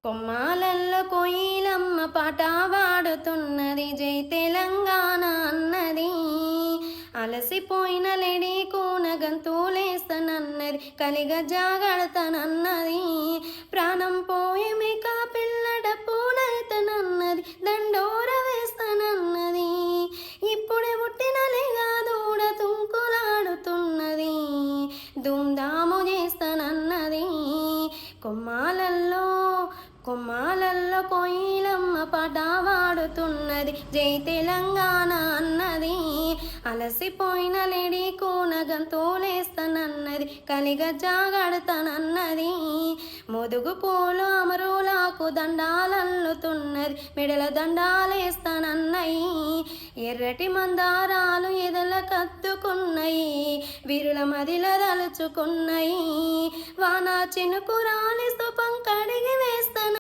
కొమ్మాలల్లో కోయిలమ్మ పాట పాడుతున్నది, జై తెలంగాణ అన్నది. అలసిపోయిన లేడీ కూన గంతులేస్తానన్నది, కలిగ జాగడతానన్నది. ప్రాణం పోయి మేక పిల్లడ పూనైతనన్నది, దండోర వేస్తానన్నది. ఇప్పుడే పుట్టిన లేగా దూడ తుంకులాడుతున్నది, ధూమ్ధాము చేస్తానన్నది. కొమ్మాలల్లో కోయిలమ్మ పాట పాడుతున్నది, జై తెలంగాణ అన్నది. అలసిపోయిన లేడీ కూన గంతులేస్తానన్నది, కలిగ జాగడతానన్నది. ముదుగు పూలు అమరులకు దండాలల్లుతున్నది, మెడల దండాలేస్తానన్నయి. ఎర్రటి మందారాలు ఎదల కత్తుకున్నయి, వీరుల మదిల దలుచుకున్నయి. వాన చినుకు రాలి స్తూపం కడిగి వేస్తాను.